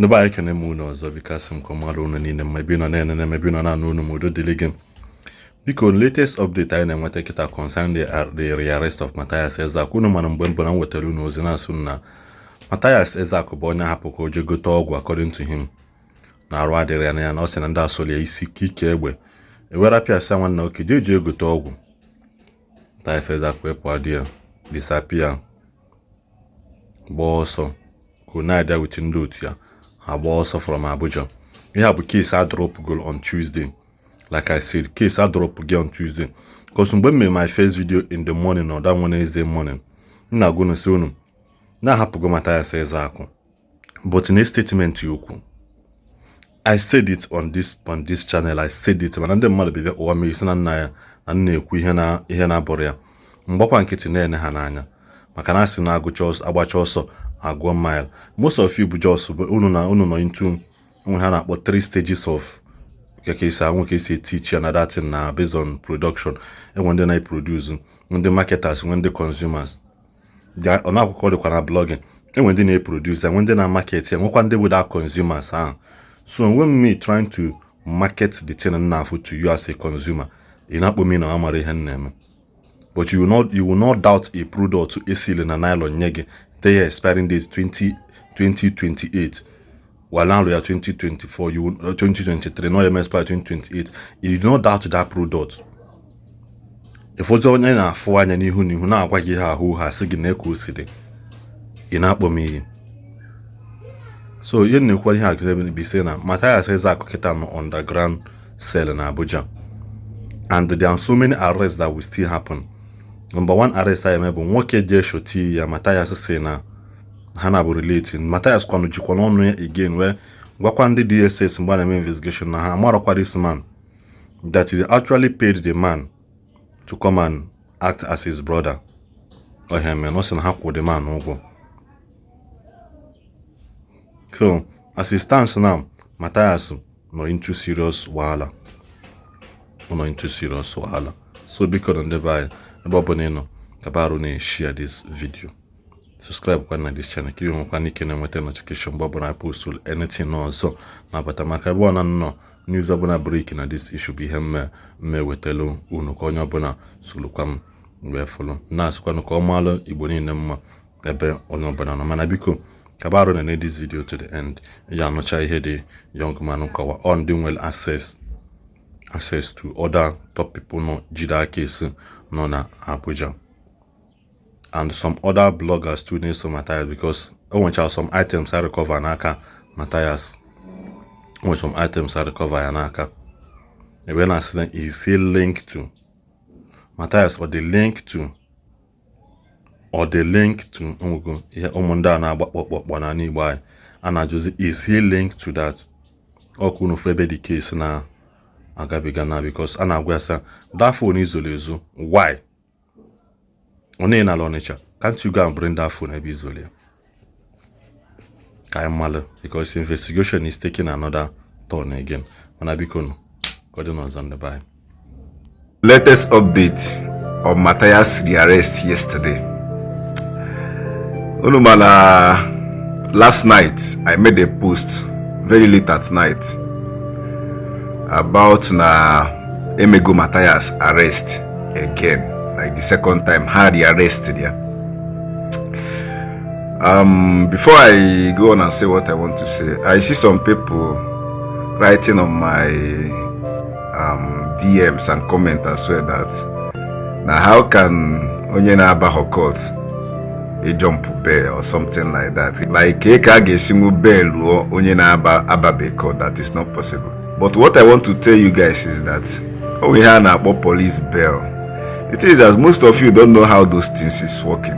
The bike can moon also because some command in maybe on and maybe on an modo delegate. Because latest update I never take it concern the rearrest of Mathias Ezeaku no man when wetelu no zina sunna. Mathias Ezeaku bonya hapoko jogoto ogwu according to him. Na arụ adịrị ya na ya na ọ sị na ndị asọli isi kike egbe ewerapịa asa nwanne oke jeje egote ọgwụ. Mathias Ezeaku epụ adị ya disappear gbaa ọsọ Kunaida with ndị otu ya ha gbaa ọsọ from Abuja. Ihe bụ case a drop goal on Tuesday. Like I said, case a drop again on Tuesday. Because when I made my first video in the morning or that Wednesday morning, I'm not going to say no. Na hapugo Mathias Ezeaku. But in a statement you I said it on this channel. I said it. Man, ndị mmadụ bịa ụwa mee isi na nna ya na nna ekwu ihe na abụrụ ya. Mgbakwa nkịtị na-ene ha n'anya. Maka na asị na agbacha ọsọ agụọ mile. Most of you bụ just unu nọ into onwe ha na-akpọ 3 stages of isi teach ya na that na based on production. Enwe ndị na-produce, ndị marketers, ndị consumers. Ọ na-akwụkwọ dịkwa na blogging. Enwe ndị na-produce, enwe ndị na market ya, nwekwa ndị without consumers ahụ. So when me trying to market the thing enough to you as a consumer, in that mean I'm but you will not doubt a product to a seal in a nylon nyege. They expiring date 2028. While now we are 2024, 2023, no expire 2028. You do not doubt that product. If what's on na for any who na agwagi ha who has signal city in that so you know what he has be saying now. Mathias Ezeaku kita no underground cell in Abuja. And there are so many arrests that will still happen. Number one arrest I remember nwoke je shoti ya Mathias say na hana bu relating. Mathias kwanu jikwa no again where gwakwa ndị DSS mgbe na investigation na ha amarakwa this man that he actually paid the man to come and act as his brother. Oh him no say na ha kwụ the man ụgwọ. So, as it stands now, Mathias no into serious wahala. No into serious wahala. So because on the by Bobble Kabaru share this video. Subscribe to this channel. Give me a notification Bobble I post anything no so na batamaka bona no news abuna break na this issue be him me wetelu unu konyo abuna sulukwam we follow. Na sukwa no ko malo Igbo ni mma ebe onyo bana na mana biko Kabaru na this video to the end. Ya no chai the young man kawa on doing well access to other top people no jida case no na Abuja. And some other bloggers too need some Mathias because I want to some items I recover naka Mathias. When some items I recover naka. When I see is still linked to Mathias or the link to ihe ụmụnda na agbakpọkpọ na Igbo ana juzi is he linked to that okunu frebe the case na agabiga na because ana agwasa that phone is olezu why one na Onitsha can't you go and bring that phone ebe izole kai male because investigation is taking another turn again mana biko no God knows on the by latest update on Mathias rearrest yesterday. Omenala, last night I made a post very late at night about na Emego Mathias arrest again, like the second time had he arrested ya. Before I go on and say what I want to say, I see some people writing on my DMs and comment as well that now how can onye na aba hokot a jump bell or something like that. Like a kagesimu bell or onye na aba ababeko, that is not possible. But what I want to tell you guys is that when we have a police bell, it is as most of you don't know how those things is working.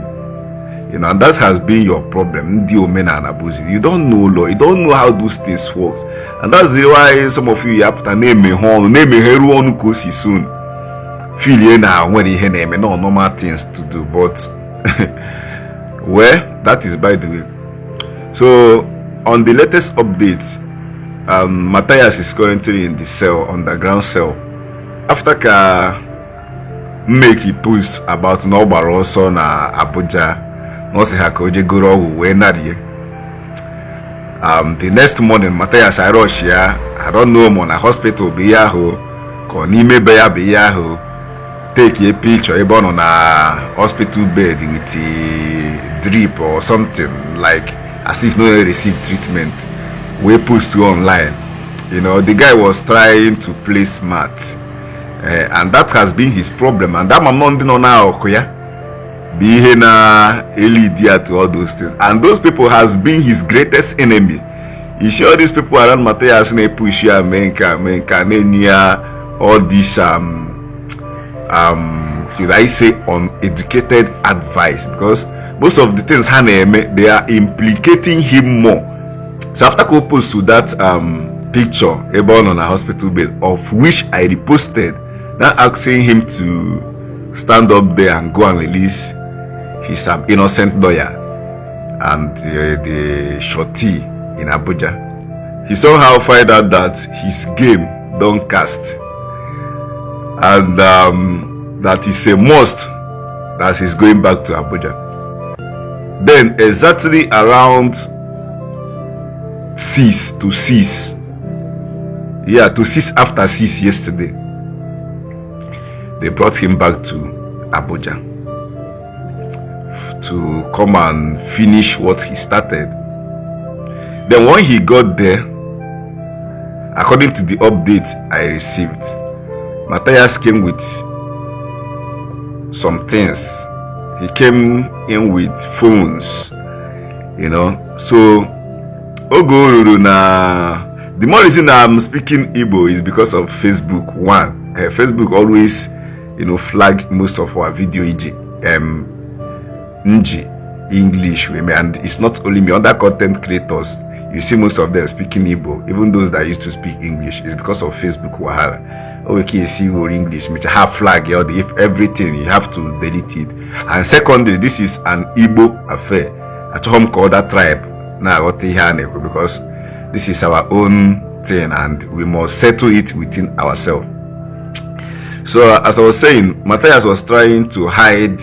You know, and that has been your problem. Ndi Omenala Igbo. You don't know law, you don't know how those things work. And that's why some of you have to name me home, name me heru onu kosi soon. Feel you now when he name no normal things to do, but well, that is by the way. So on the latest updates, Mathias is currently in the cell, underground cell. After make a post about Nobaro also na Abuja, no se hakoje goro we nariye. The next morning, Mathias I rush here. I don't know on a hospital be yaho. Konime be yaho. Take a picture even on a hospital bed with a drip or something, like as if no one received treatment. We post to online. You know, the guy was trying to play smart, and that has been his problem. And that man non now be na Ili to all those things, and those people has been his greatest enemy. You see all these people around Mathias ne push ya menka all these should I say uneducated advice, because most of the things they are implicating him more. So after I post to that picture about on a hospital bed, of which I reposted, now asking him to stand up there and go and release his innocent lawyer and the shorty in Abuja. He somehow find out that his game don't cast, and that is a must that he's going back to Abuja. Then exactly around 6 to 6, yeah, to 6 after 6 yesterday, they brought him back to Abuja to come and finish what he started. Then when he got there, according to the update I received, Mathias came with some things. He came in with phones, you know. So the more reason I'm speaking Igbo is because of Facebook. One, Facebook always, you know, flag most of our video Ndi English women, and it's not only me, other content creators, you see most of them speaking Igbo, even those that used to speak English. It's because of Facebook wahala. Okay, see or English, which have flag, if everything you have to delete it. And secondly, this is an Igbo affair. At home called that tribe now, because this is our own thing and we must settle it within ourselves. So as I was saying, Mathias was trying to hide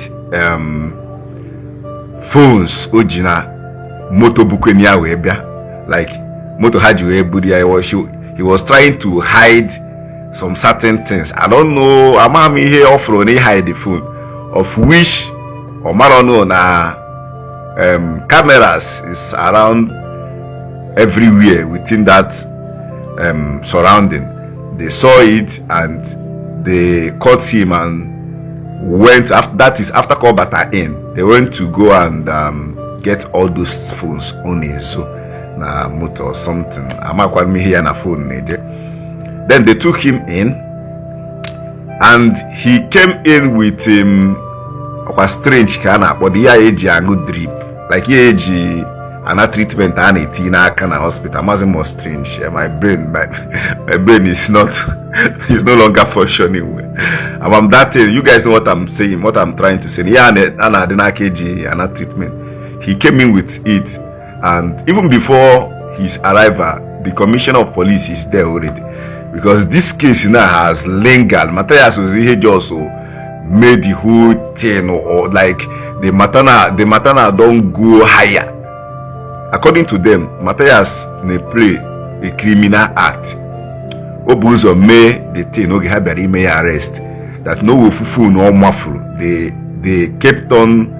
phones ojina moto bukwenya webia, like moto haji webudia. He was trying to hide some certain things. I don't know, amami here offer only hide the phone, of which Omarano na cameras is around everywhere within that surrounding. They saw it and they caught him and went after that. Is after call bata in, they went to go and get all those phones on his na motor or something. Me here na phone. Then they took him in, and he came in with a strange kind of, but the Isiagu drip, like and a treatment and it in a kind of hospital. Mazim was strange. My brain is not is no longer functioning well. I'm that you guys know what I'm saying, what I'm trying to say. Yeah, and a treatment. He came in with it, and even before his arrival, the commissioner of police is there already, because this case now has lingered. Mathias was here also made the whole thing, or like the matana don't go higher. According to them, Mathias may play a criminal act. Obuzo made the thing no have may arrest. That no fufu no mafu. They kept on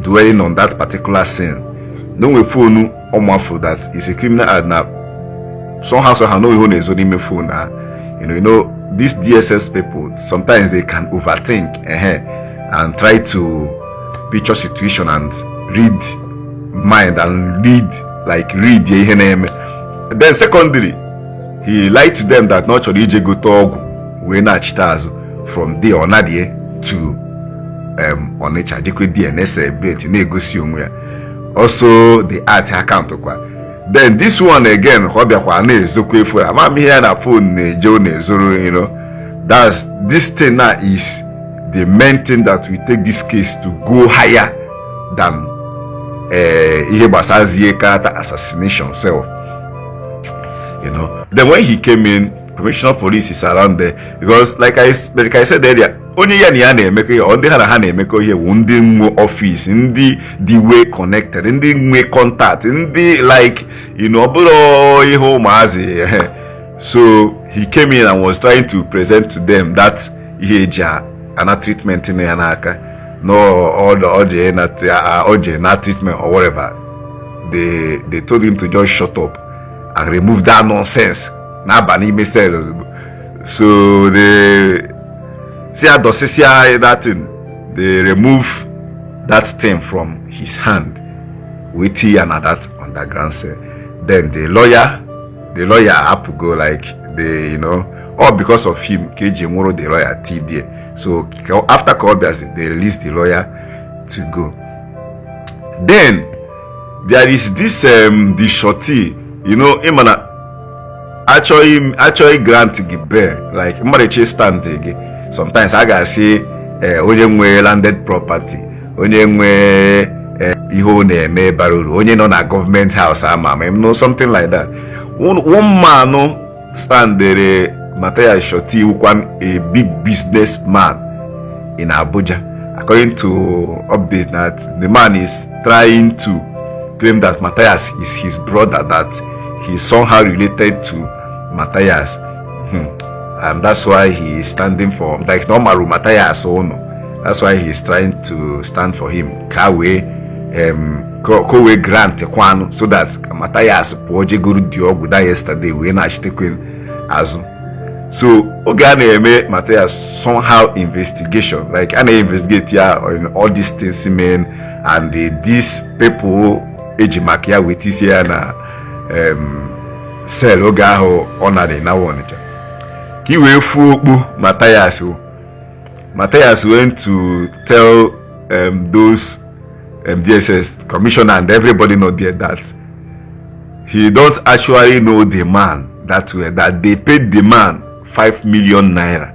dwelling on that particular sin. No phone no mafu that is a criminal act. Now somehow no one is only phone. You know these DSS people, sometimes they can overthink and try to picture situation and read mind and read. Then secondly, he lied to them that not only go to we na cheaters from there on to Onitsha DNS celebrate also the art account. Then this one again, you know, that's this thing now is the main thing that we take this case to go higher than assassination self. You know. Then when he came in, commissioner of police is around there, because like I said earlier, onye ya na ya na-emekọ ihe, ndị ha na ha na-emekọ ihe bụ ndị nwe ọfịs, ndị dị way connected, ndị nwe contact, ndị like ọ bụrụ ihe ụmụazị. So he came in and was trying to present to them that ihe eji ana treatment in ya n'aka, no order na treatment or whatever. They told him to just shut up and remove that nonsense. So they see that thing. They remove that thing from his hand with he and that underground cell. Then the lawyer had to go, like they, all because of him, KJ Moro, the lawyer T there. So after Kobias, they released the lawyer to go. Then there is this the shorty, Imana actually grant give like marriage stand again. Sometimes I gotta say onye nwe landed property, onye nwe iho na-eme baruru, onye nọ na government house ama, something like that. One man stand there, Mathias Shoti, a big businessman in Abuja. According to update that the man is trying to claim that Mathias is his brother, that he's somehow related to Mathias, and that's why he is standing for, like normal Mathias Ono. That's why he is trying to stand for him. Kawe grant Kwano, so that Mathias Poje Guru Diogu that yesterday we actually queen Azu. So Ogane Mathias somehow investigation, like an investigate here in all these things, man, and these people Ejimakia with this here na sell Ogaho honor na one. He went for Mathias went to tell those DSS commissioner and everybody know there that he don't actually know the man that way, that they paid the man 5 million naira.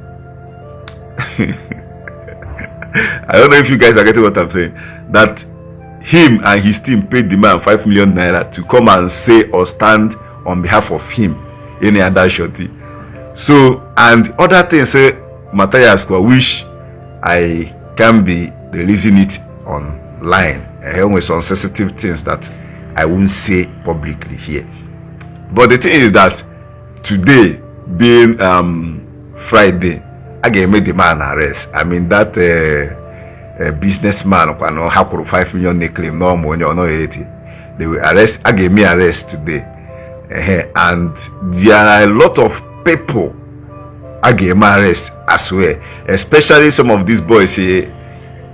I don't know if you guys are getting what I'm saying. That him and his team paid the man 5 million naira to come and say or stand on behalf of him in other shorty. So, and other things say Mathias, wish I can be releasing it online. With some sensitive things that I won't say publicly here. But the thing is that today being Friday, I get made the man arrest. I mean that businessman who have 5 million claim no money or no anything. They will arrest. I get me arrest today, and there are a lot of people I get my arrest as well. Especially some of these boys here.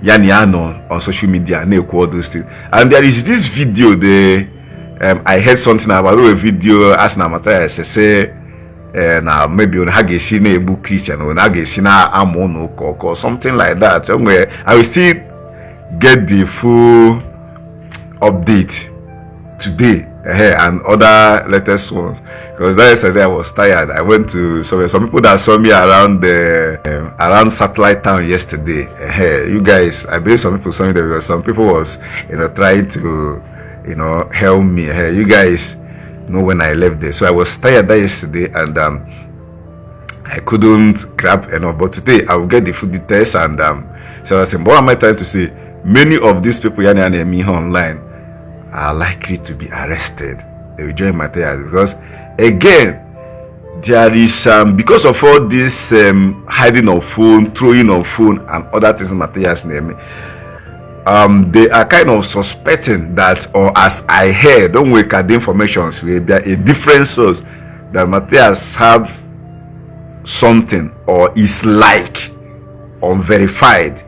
Yaniano on social media, all those things. And there is this video there. I heard something about a video as na Mathias say now maybe on Hagesi na Ebu Christian or Hagesi na Amono or something like that. I will still get the full update today and other latest ones, because that yesterday I was tired. I went to some people that saw me around around Satellite Town yesterday. You guys, I believe some people saw me there because some people was trying to help me. You guys know when I left there, so I was tired that yesterday and I couldn't grab enough. But today I will get the full details and so I was saying, what am I trying to say? Many of these people and me online are likely to be arrested. They will join Mathias because again there is because of all this hiding of phone, throwing of phone and other things Mathias name, they are kind of suspecting that, or as I heard, don't wake at the information will be a different source, that Mathias have something or is like unverified,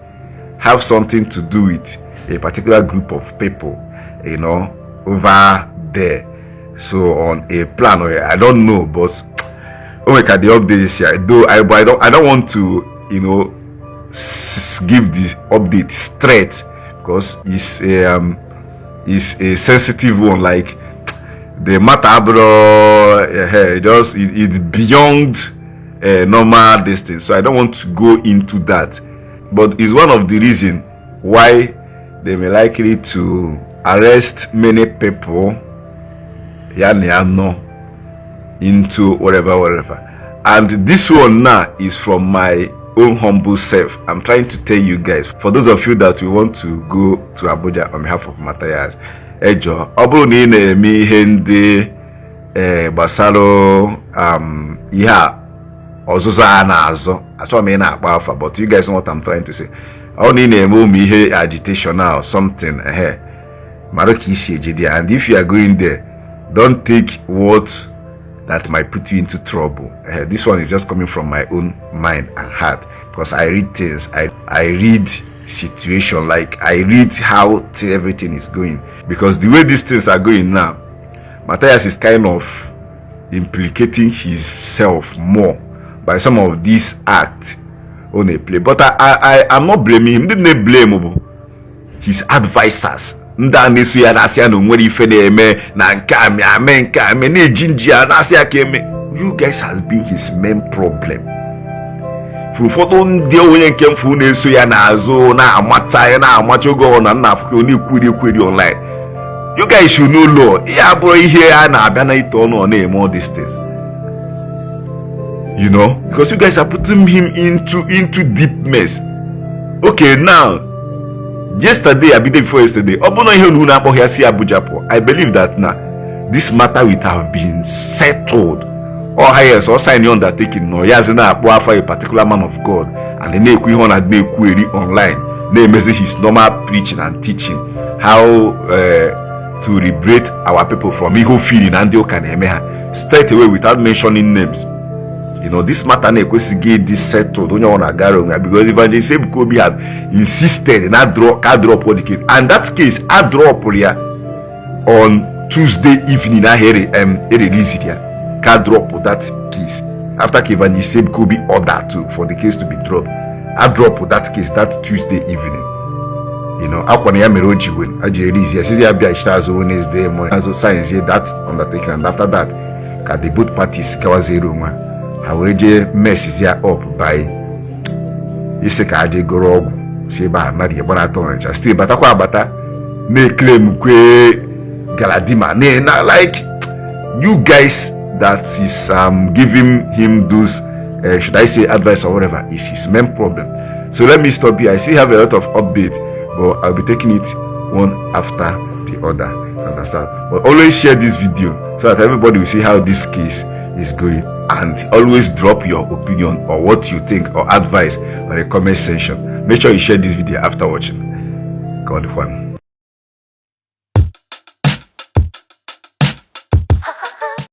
have something to do with a particular group of people over there. So on a plan, I don't know, but look at the updates here. Though I don't want to give the update straight because it's a sensitive one. Like the matter, bro, it's beyond normal distance. So I don't want to go into that. But it's one of the reasons why they may likely to arrest many people into whatever. And this one now is from my own humble self, I'm trying to tell you guys, for those of you that we want to go to Abuja on behalf of Mathias Ejo, ọ bụrụ na ị na-eme ihe ndị gbasara ihe a ọzụzụ a na-azọ, achọrọ m ị na-akpa afa, but you guys know what I'm trying to say. Ọ na ị na-eme ụmụ ihe agitational something mara ka isi ejide, and if you are going there, don't take what that might put you into trouble. This one is just coming from my own mind and heart, because I read things, I read situation, like I read how everything is going, because the way these things are going now, Mathias is kind of implicating himself more by some of these acts on a play. But I'm not blaming him. Didn't blame his advisors. You guys has been his main problem. You guys should know law. Yeah, bro, here and all these things. You know, because you guys are putting him into deep mess. Okay, now, yesterday, I believe before yesterday, I believe that now this matter will have been settled. Or highest or sign undertaking. No, yes, now for a particular man of God, and the name we want to query online. They message his normal preaching and teaching how to liberate our people from ego feeling and they can straight away without mentioning names. You know, this matter get this settled. Don't you want to go because Evangelist Ezeaku had insisted and I drop all the case, and that case I drop on Tuesday evening. I hear release it here. Can drop that case after Evangelist Ezeaku ordered for the case to be dropped. I drop that case that Tuesday evening. You know, I want to release yes, Wednesday morning. So science here that undertaking, and after that, can the both parties however mess here up by Isekaje Gorog, Sheba, Maria Bonaton, still but bata may claim que Galadima. Not like you guys that is giving him those should I say advice or whatever is his main problem. So let me stop here. I still have a lot of updates, but I'll be taking it one after the other. Understand? But always share this video so that everybody will see how this case is going, and always drop your opinion or what you think or advice on the comment section. Make sure you share this video after watching. God one.